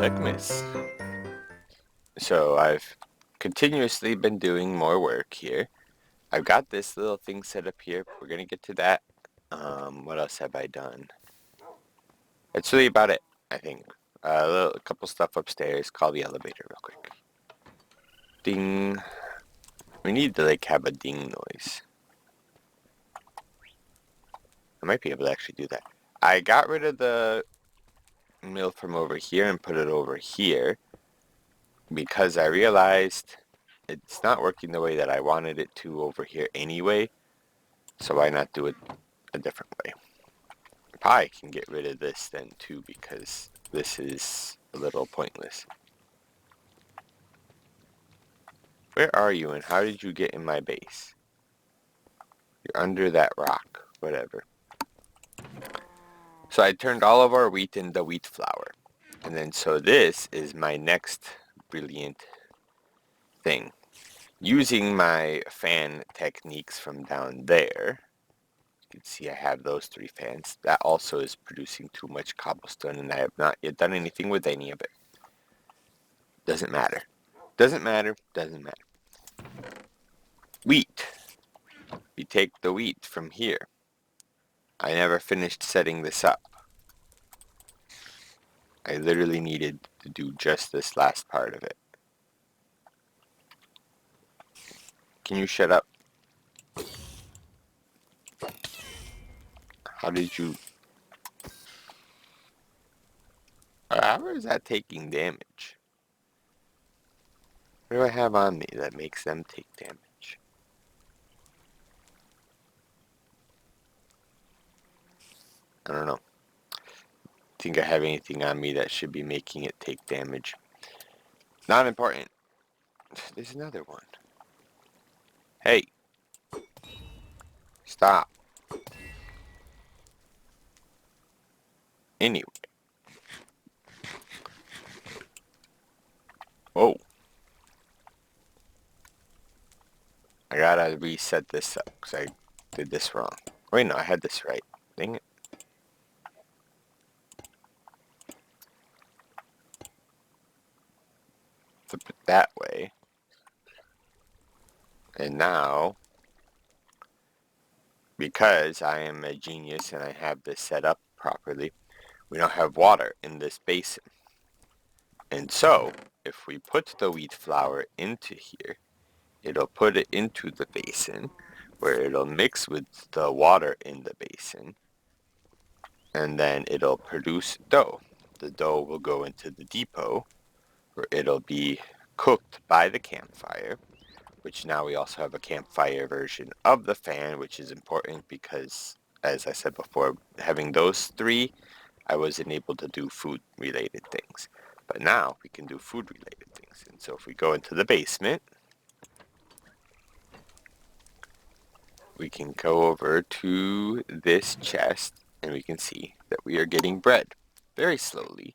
Techmas. So I've continuously been doing more work here. I've got this little thing set up here. We're gonna get to that. What else have I done? That's really about it, I think. A couple stuff upstairs. Call the elevator real quick. Ding. We need to have a ding noise. I might be able to actually do that. I got rid of the mill from over here and put it over here because I realized it's not working the way that I wanted it to over here anyway. So why not do it a different way? Probably can get rid of this then too because this is a little pointless. Where are you and how did you get in my base? You're under that rock. Whatever. So I turned all of our wheat into wheat flour. And then so this is my next brilliant thing. Using my fan techniques from down there, you can see I have those 3 fans. That also is producing too much cobblestone and I have not yet done anything with any of it. Doesn't matter. Doesn't matter. Doesn't matter. Wheat. We take the wheat from here. I never finished setting this up. I literally needed to do just this last part of it. Can you shut up? How did you... How is that taking damage? What do I have on me that makes them take damage? I don't know. Think I have anything on me that should be making it take damage. Not important. There's another one. Hey. Stop. Anyway. Oh. I gotta reset this up because I did this wrong. Wait, no, I had this right. Dang it. Flip it that way. And now, because I am a genius and I have this set up properly, we now have water in this basin. And so, if we put the wheat flour into here, it'll put it into the basin, where it'll mix with the water in the basin, and then it'll produce dough. The dough will go into the depot, where it'll be cooked by the campfire, which now we also have a campfire version of the fan, which is important because, as I said before, having those 3, I wasn't able to do food-related things. But now we can do food-related things. And so if we go into the basement, we can go over to this chest and we can see that we are getting bread very slowly.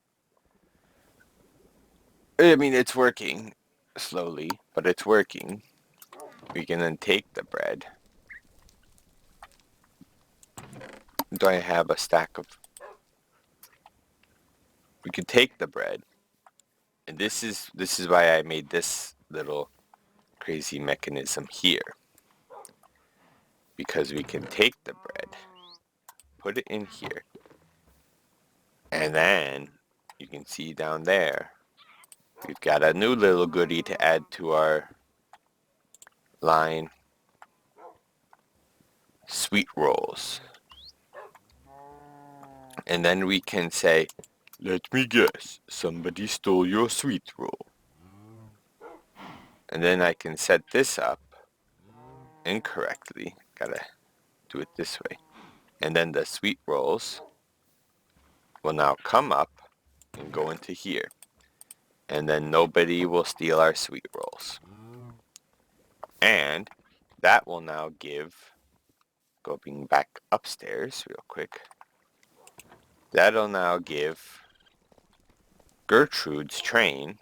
I mean, it's working slowly, but it's working. We can then take the bread. Do I have a stack of... We could take the bread. And this is why I made this little crazy mechanism here. Because we can take the bread, put it in here, and then you can see down there, we've got a new little goodie to add to our line. Sweetrolls. And then we can say, let me guess, somebody stole your sweet roll. And then I can set this up incorrectly. Gotta do it this way. And then the sweet rolls will now come up and go into here. And then nobody will steal our sweet rolls. And that will now give, going back upstairs real quick, that'll now give Gertrude's train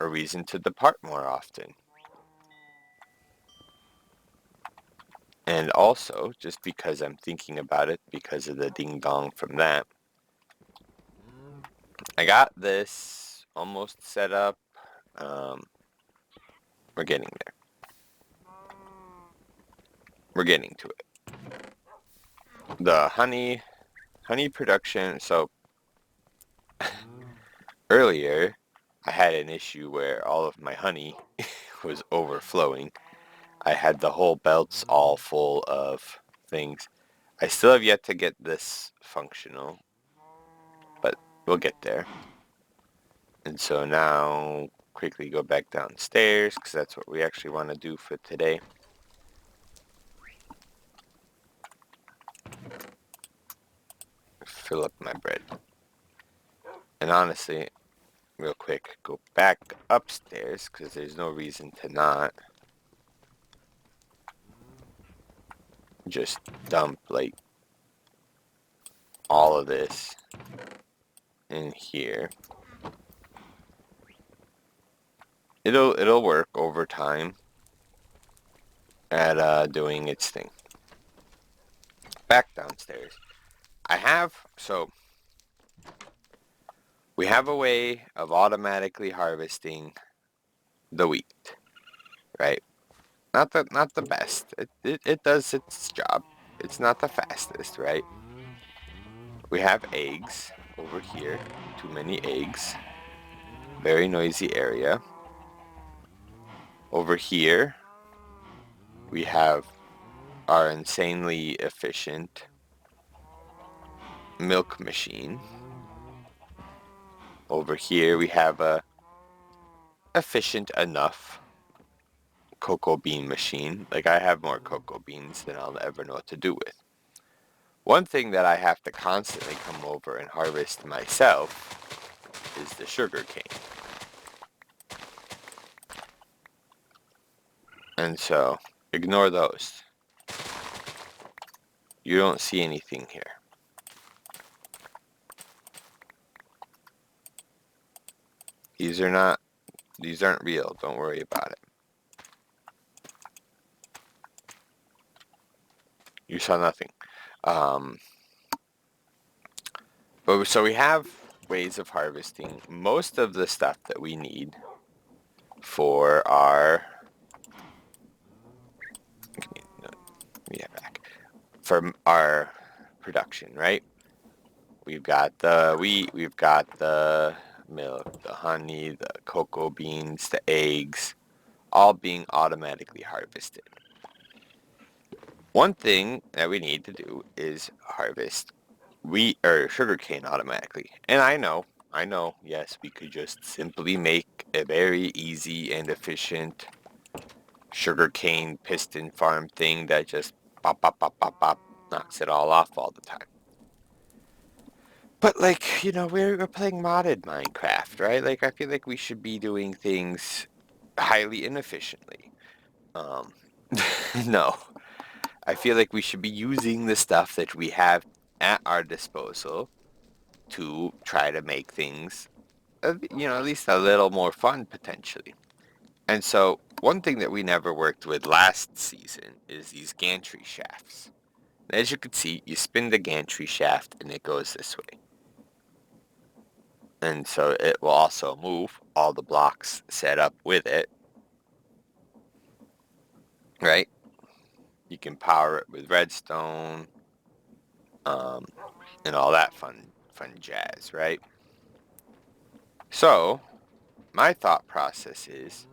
a reason to depart more often. And also, just because I'm thinking about it, because of the ding dong from that, I got this almost set up. We're getting there. We're getting to it. The honey production. So earlier, I had an issue where all of my honey was overflowing. I had the whole belts all full of things. I still have yet to get this functional, but we'll get there. And so now, quickly go back downstairs, because that's what we actually want to do for today. Fill up my bread. And honestly, real quick, go back upstairs, because there's no reason to not just dump, like, all of this in here. It'll work over time at doing its thing. Back downstairs. We have a way of automatically harvesting the wheat, right? Not the best. It does its job. It's not the fastest, right? We have eggs over here. Too many eggs. Very noisy area. Over here, we have our insanely efficient milk machine. Over here, we have a efficient enough cocoa bean machine. Like, I have more cocoa beans than I'll ever know what to do with. One thing that I have to constantly come over and harvest myself is the sugar cane. And so, ignore those. You don't see anything here. These aren't real. Don't worry about it. You saw nothing. But so we have ways of harvesting most of the stuff that we need for our for our production, right? We've got the wheat, we've got the milk, the honey, the cocoa beans, the eggs, all being automatically harvested. One thing that we need to do is harvest wheat or sugarcane automatically. And I know, yes, we could just simply make a very easy and efficient sugarcane piston farm thing that just pop, pop, pop, pop, pop, knocks it all off all the time. But, like, we're playing modded Minecraft, right? Like, I feel like we should be doing things highly inefficiently. No. I feel like we should be using the stuff that we have at our disposal to try to make things, at least a little more fun, potentially. And so, one thing that we never worked with last season is these gantry shafts. As you can see, you spin the gantry shaft and it goes this way. And so it will also move all the blocks set up with it. Right? You can power it with redstone, and all that fun jazz, right? So, my thought process is,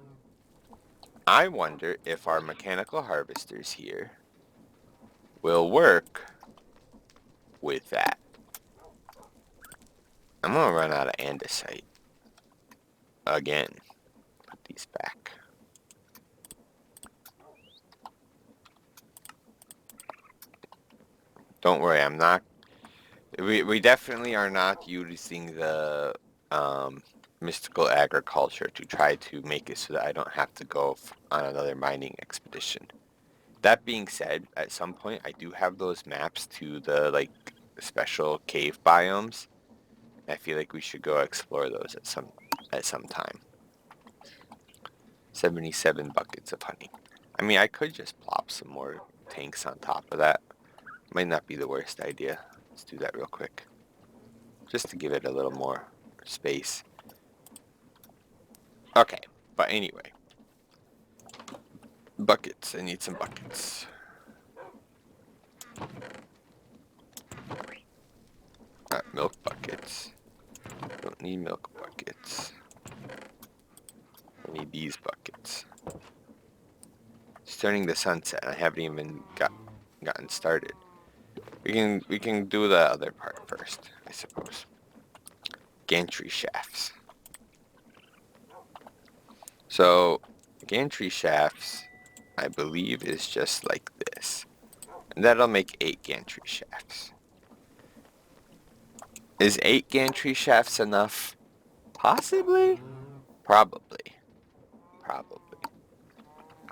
I wonder if our mechanical harvesters here will work with that. I'm gonna run out of andesite. Again. Put these back. Don't worry, I'm not... We definitely are not using the mystical agriculture to try to make it so that I don't have to go on another mining expedition. That being said, at some point I do have those maps to the, like, special cave biomes. I feel like we should go explore those at some time. 77 buckets of honey. I mean, I could just plop some more tanks on top of that. Might not be the worst idea. Let's do that real quick. Just to give it a little more space. Okay, but anyway. Buckets. I need some buckets. Milk buckets. Don't need milk buckets. I need these buckets. It's turning the sunset. I haven't even gotten started. We can do the other part first, I suppose. Gantry shafts. So gantry shafts, I believe, is just like this. And that'll make 8 gantry shafts. Is 8 gantry shafts enough? Possibly? Probably. Probably.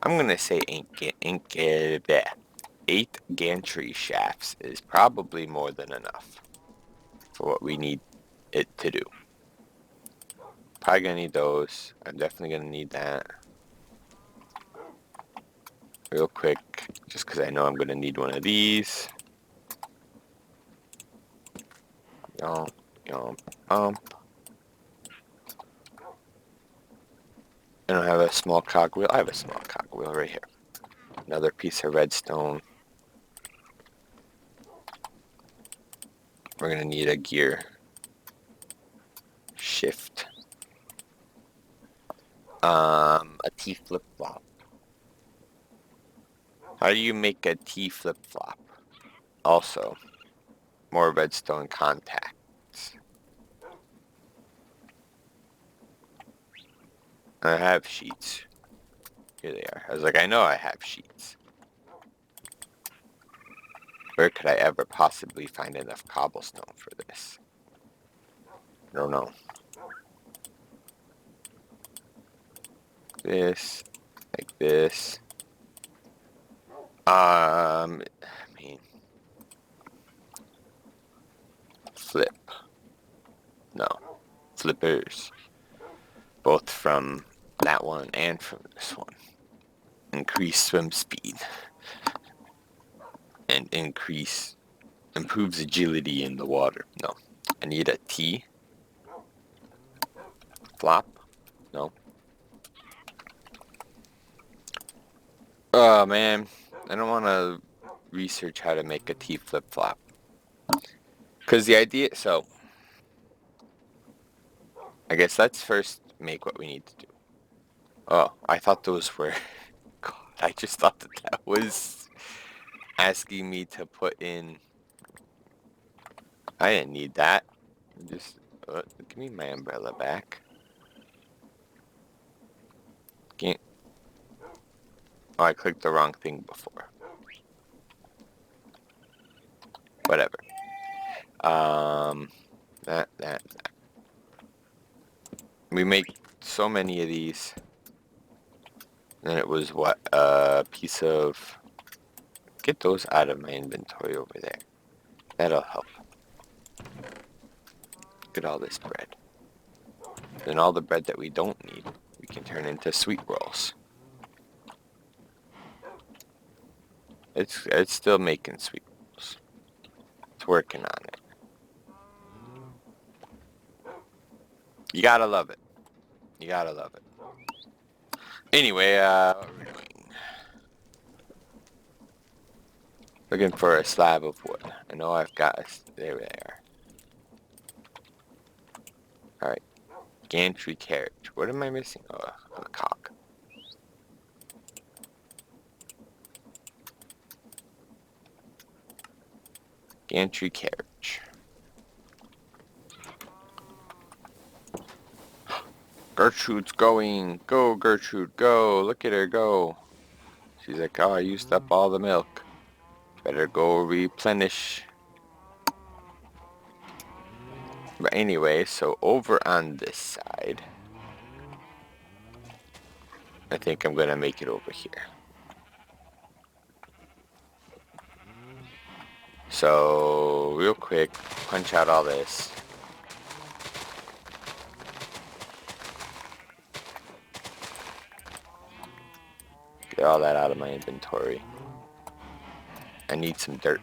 I'm gonna say 8 gantry shafts is probably more than enough for what we need it to do. Probably gonna need those. I'm definitely gonna need that. Real quick, just because I know I'm gonna need one of these. Yomp, yomp, yomp. I don't have a small cogwheel. I have a small cogwheel right here. Another piece of redstone. We're gonna need a gear shift. A T flip-flop. How do you make a T flip-flop? Also, more redstone contacts. I have sheets. Here they are. I was like, I know I have sheets. Where could I ever possibly find enough cobblestone for this? I don't know. This, like this. I mean, flip. No, flippers. Both from that one and from this one. Increase swim speed. And improves agility in the water. No. I need a T. Flop. No. Oh man, I don't want to research how to make a T flip-flop. Because the idea, so, I guess let's first make what we need to do. Oh, I thought those were, God, I just thought that was asking me to put in, I didn't need that. Just, give me my umbrella back. Can't, oh, I clicked the wrong thing before. Whatever. That. We make so many of these. And it was what? A piece of... Get those out of my inventory over there. That'll help. Get all this bread. Then all the bread that we don't need, we can turn into Sweetrolls. It's still making Sweetrolls. It's working on it. You gotta love it. You gotta love it. Anyway, what are we doing? Looking for a slab of wood. I know I've got there they are. Alright. Gantry carriage. What am I missing? Oh, a cog. Gantry carriage. Gertrude's going. Go, Gertrude, go. Look at her go. She's like, oh, I used up all the milk. Better go replenish. But anyway, so over on this side, I think I'm going to make it over here. So, real quick, punch out all this. Get all that out of my inventory. I need some dirt.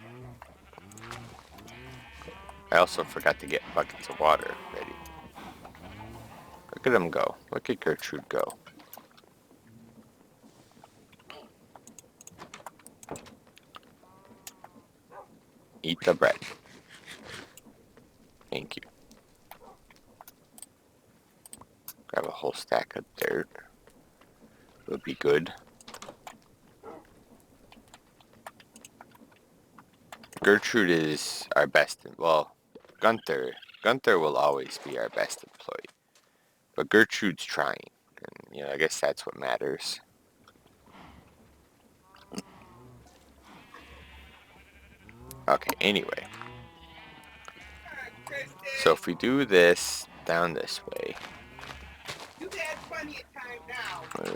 I also forgot to get buckets of water ready. Look at him go. Look at Gertrude go. Eat the bread. Thank you. Grab a whole stack of dirt. Would be good. Gertrude is our best, well, Gunther will always be our best employee. But Gertrude's trying, and you know, I guess that's what matters. Okay, anyway. So if we do this down this way,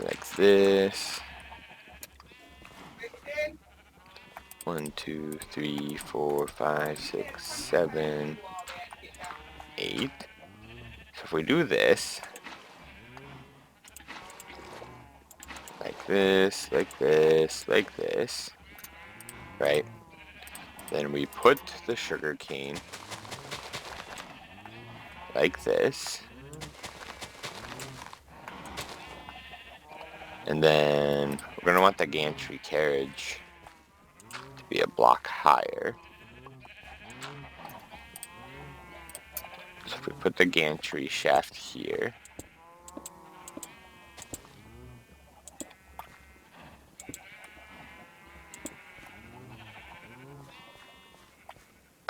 like this. 1, 2, 3, 4, 5, 6, 7, 8. So if we do this, like this, like this, like this, right? Then we put the sugar cane like this. And then we're going to want the gantry carriage to be a block higher. So if we put the gantry shaft here.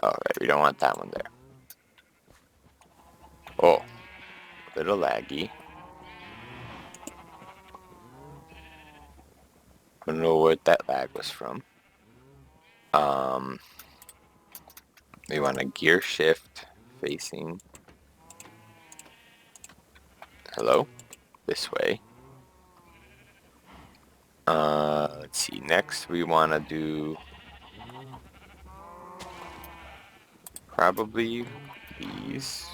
Alright, we don't want that one there. Oh, a little laggy. I don't know what that lag was from. We want a gear shift facing, hello, this way. Let's see, next we want to do probably these.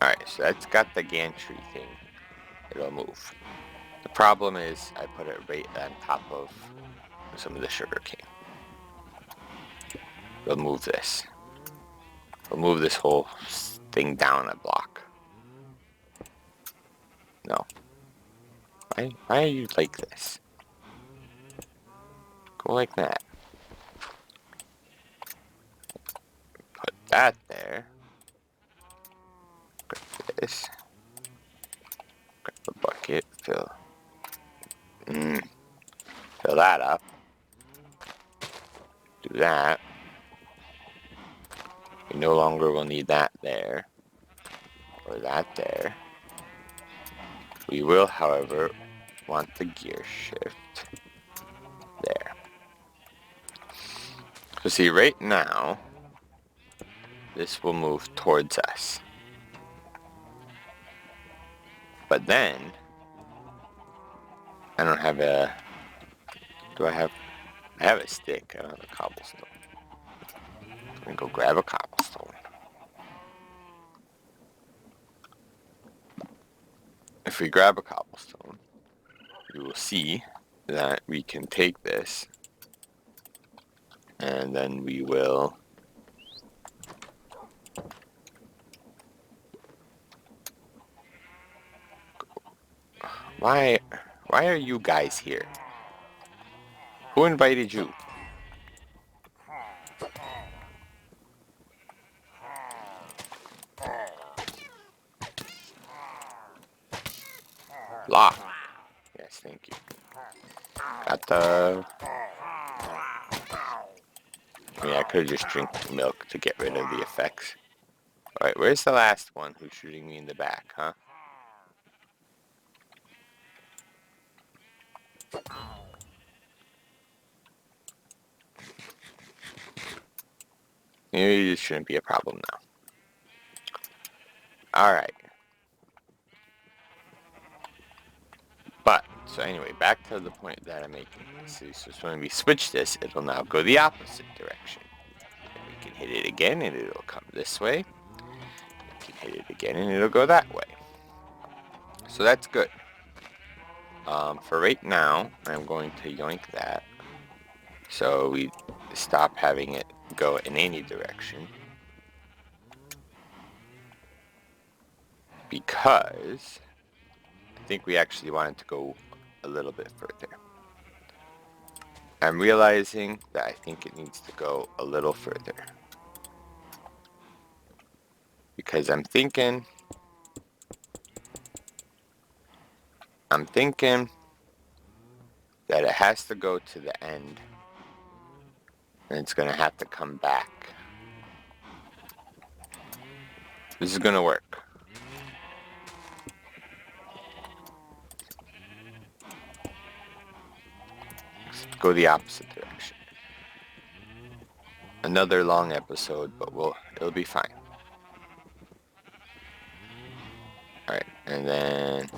Alright, so that's got the gantry thing. It'll move. The problem is I put it right on top of some of the sugar cane. We'll move this. We'll move this whole thing down a block. No. Why are you like this? Go like that. Put that there. Grab this. Grab the bucket. Fill that up. Do that. We no longer will need that there. Or that there. We will, however, want the gear shift there. So see, right now, this will move towards us. But then, I don't have a, I have a stick, I don't have a cobblestone. I'm gonna go grab a cobblestone. If we grab a cobblestone, you will see that we can take this and then we will why are you guys here? Who invited you? Lock. Yes, thank you. Got the, I mean, I could have just drink the milk to get rid of the effects. Alright, where's the last one who's shooting me in the back, huh? Maybe this shouldn't be a problem now. Alright. But, so anyway, back to the point that I'm making. See, so when we switch this, it'll now go the opposite direction. And we can hit it again and it'll come this way. We can hit it again and it'll go that way. So that's good. For right now, I'm going to yoink that so we stop having it go in any direction. Because I think we actually want it to go a little bit further. I'm realizing that I think it needs to go a little further. Because I'm thinking that it has to go to the end. And it's going to have to come back. This is going to work. Let's go the opposite direction. Another long episode, but it'll be fine. Alright, and then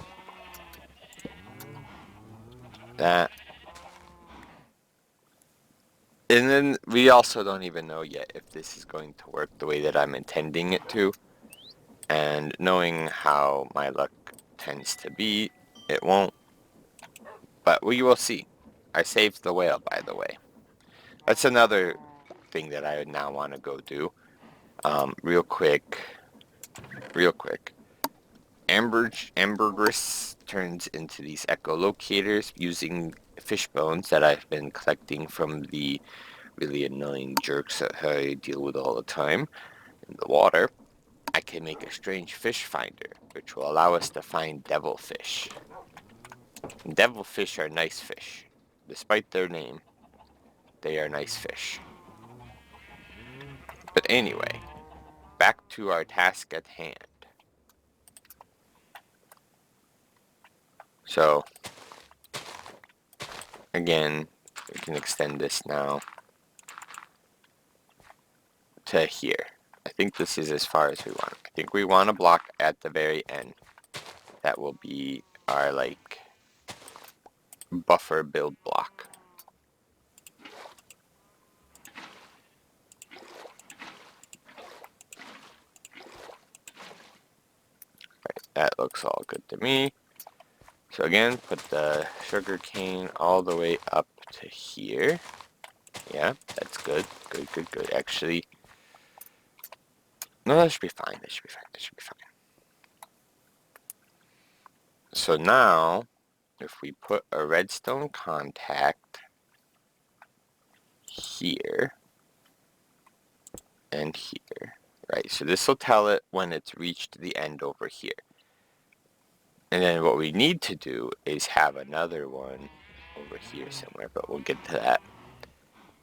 that. And then we also don't even know yet if this is going to work the way that I'm intending it to. And knowing how my luck tends to be, it won't. But we will see. I saved the whale, by the way. That's another thing that I would now want to go do. Real quick. Ambergris turns into these echolocators using fish bones that I've been collecting from the really annoying jerks that I deal with all the time in the water. I can make a strange fish finder, which will allow us to find devilfish. And devilfish are nice fish. Despite their name, they are nice fish. But anyway, back to our task at hand. So, again, we can extend this now to here. I think this is as far as we want. I think we want a block at the very end. That will be our, like, buffer build block. Right, that looks all good to me. So again, put the sugar cane all the way up to here. Yeah, that's good. Good. Actually, no, that should be fine. That should be fine. So now, if we put a redstone contact here and here, right? So this will tell it when it's reached the end over here. And then what we need to do is have another one over here somewhere, but we'll get to that.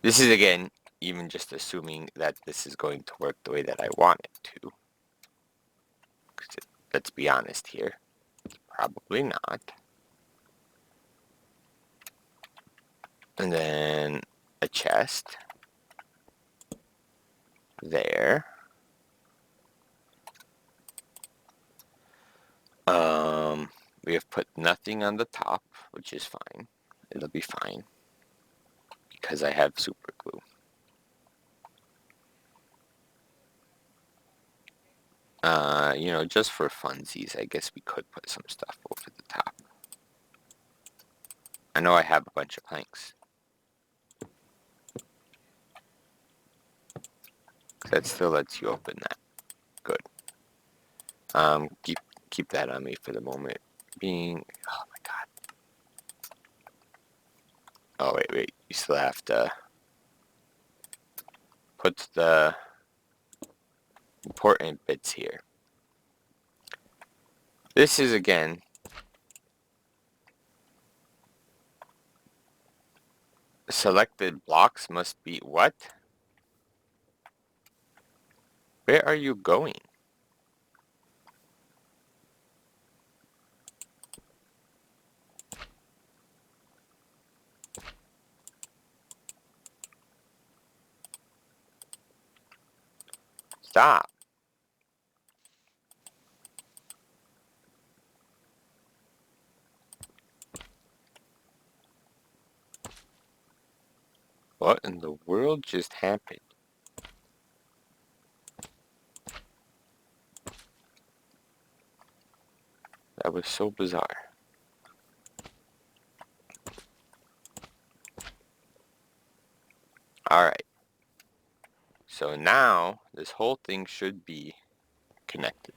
This is, again, even just assuming that this is going to work the way that I want it to. Let's be honest here. Probably not. And then a chest. There. We have put nothing on the top, which is fine. It'll be fine. Because I have super glue. You know, just for funsies, I guess we could put some stuff over the top. I know I have a bunch of planks. That still lets you open that. Good. Keep that on me for the moment being. Oh my god. Oh wait. You still have to put the important bits here. This is, again, selected blocks must be what? Where are you going? Stop. What in the world just happened? That was so bizarre. Alright. So now, this whole thing should be connected.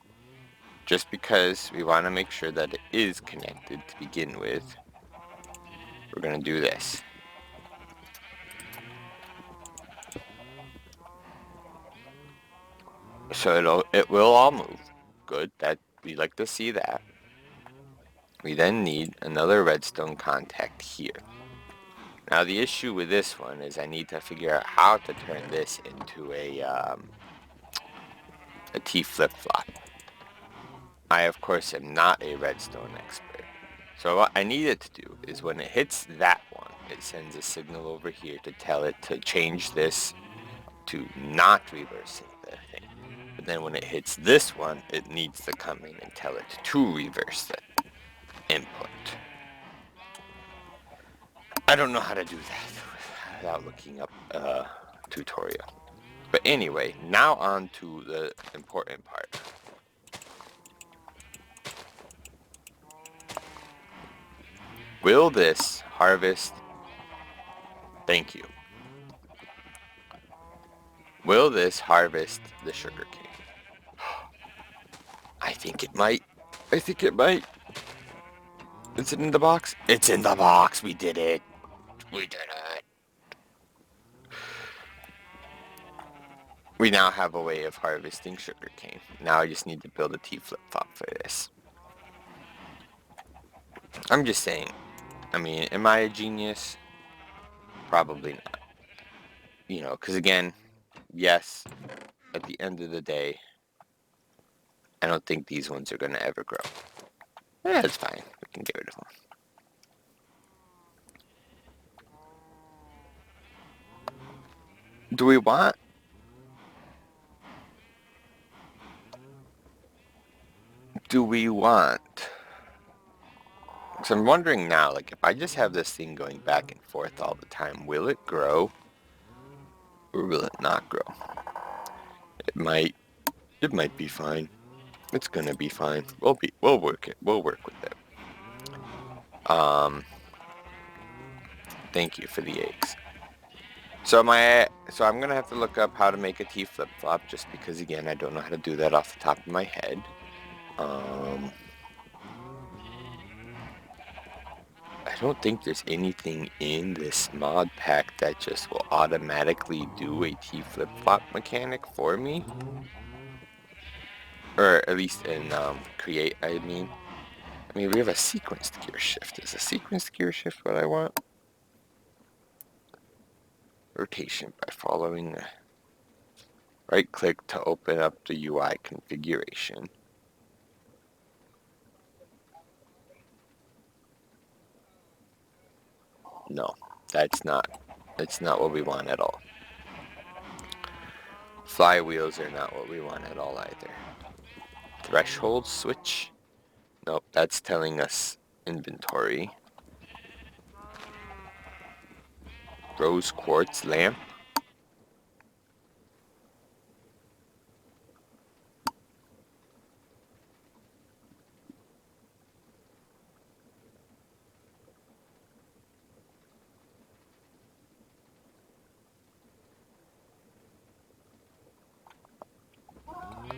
Just because we want to make sure that it is connected to begin with, we're going to do this. So it will all move. Good, that we like to see that. We then need another redstone contact here. Now the issue with this one is I need to figure out how to turn this into a T flip-flop. I of course am not a redstone expert. So what I need it to do is when it hits that one, it sends a signal over here to tell it to change this to not reversing the thing. But then when it hits this one, it needs to come in and tell it to reverse the input. I don't know how to do that without looking up a tutorial. But anyway, now on to the important part. Will this harvest? Thank you. Will this harvest the sugar cane? I think it might. I think it might. Is it in the box? It's in the box. We did it. We did it. We now have a way of harvesting sugarcane. Now I just need to build a T flip-flop for this. I'm just saying. I mean, am I a genius? Probably not. You know, because again, yes, at the end of the day, I don't think these ones are going to ever grow. Yeah, it's fine. We can get rid of them. Do we want? So I'm wondering now, like, if I just have this thing going back and forth all the time, will it grow? Or will it not grow? It might be fine. It's gonna be fine. We'll work with it. Thank you for the eggs. So I'm gonna have to look up how to make a T flip-flop just because again I don't know how to do that off the top of my head. I don't think there's anything in this mod pack that just will automatically do a T flip-flop mechanic for me. Or at least in create, I mean, we have a sequenced gear shift. Is a sequenced gear shift what I want? Rotation by following the right click to open up the UI configuration. No, that's not what we want at all. Flywheels are not what we want at all either. Threshold switch? Nope, that's telling us inventory. Rose quartz lamp?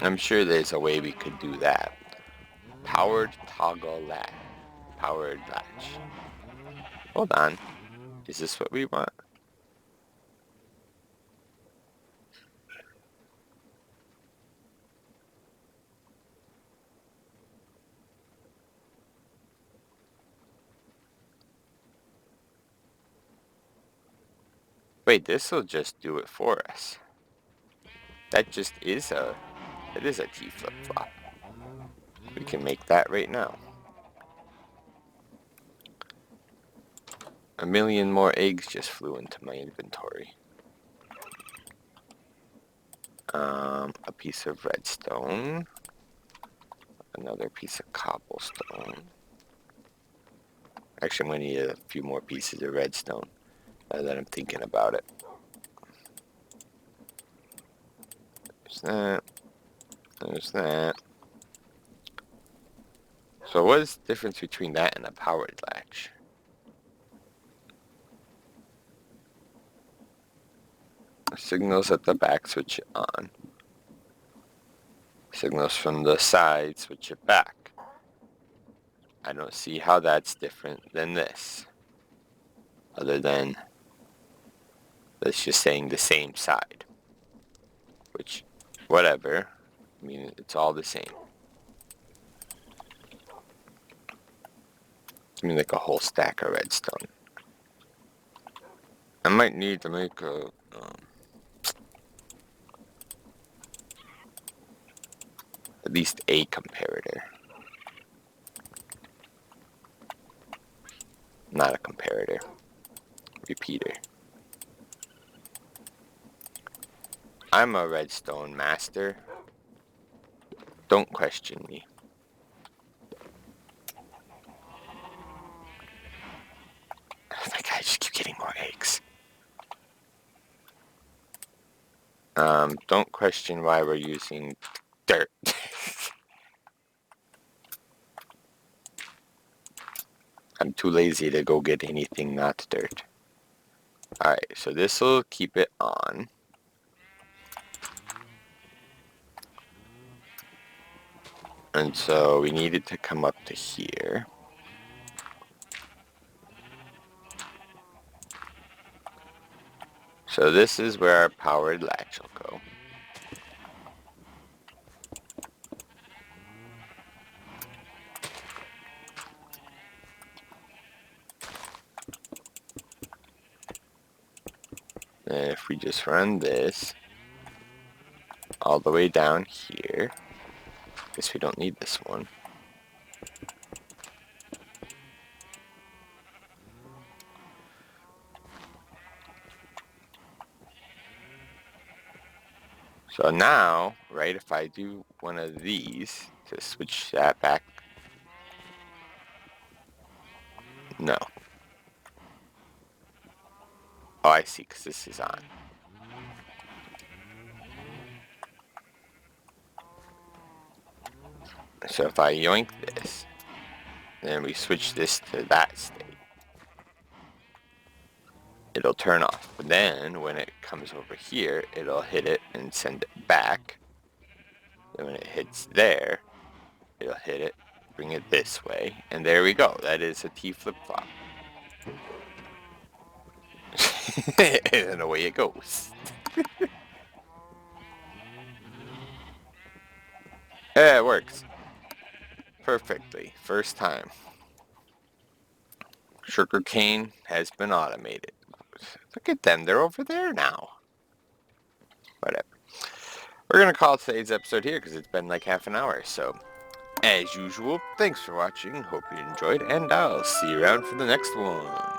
I'm sure there's a way we could do that. Powered toggle latch. Powered latch. Hold on. Is this what we want? Wait, this will just do it for us. That just is it is a T flip-flop. We can make that right now. A million more eggs just flew into my inventory. A piece of redstone. Another piece of cobblestone. Actually, I'm going to need a few more pieces of redstone now that I'm thinking about it. There's that. There's that. So what is the difference between that and a powered latch? Signals at the back, switch it on. Signals from the side, switch it back. I don't see how that's different than this. Other than that's just saying the same side. Which, whatever. I mean, it's all the same. Give me like a whole stack of redstone. I might need to make a at least a comparator. Not a comparator. Repeater. I'm a redstone master. Don't question me. Oh my god, I just keep getting more eggs. Don't question why we're using dirt. I'm too lazy to go get anything not dirt. Alright, so this will keep it on. And so we need it to come up to here. So this is where our powered latch will go. And if we just run this all the way down here, guess we don't need this one. So now, right, if I do one of these to switch that back, no. Oh, I see, because this is on. So if I yoink this, then we switch this to that state, it'll turn off. But then when it comes over here, it'll hit it and send it back. Then when it hits there, it'll hit it, bring it this way, and there we go. That is a T flip-flop. And away it goes. Yeah, it works. Perfectly. First time. Sugarcane has been automated. Look at them. They're over there now. Whatever. We're going to call today's episode here because it's been like half an hour. So, as usual, thanks for watching. Hope you enjoyed. And I'll see you around for the next one.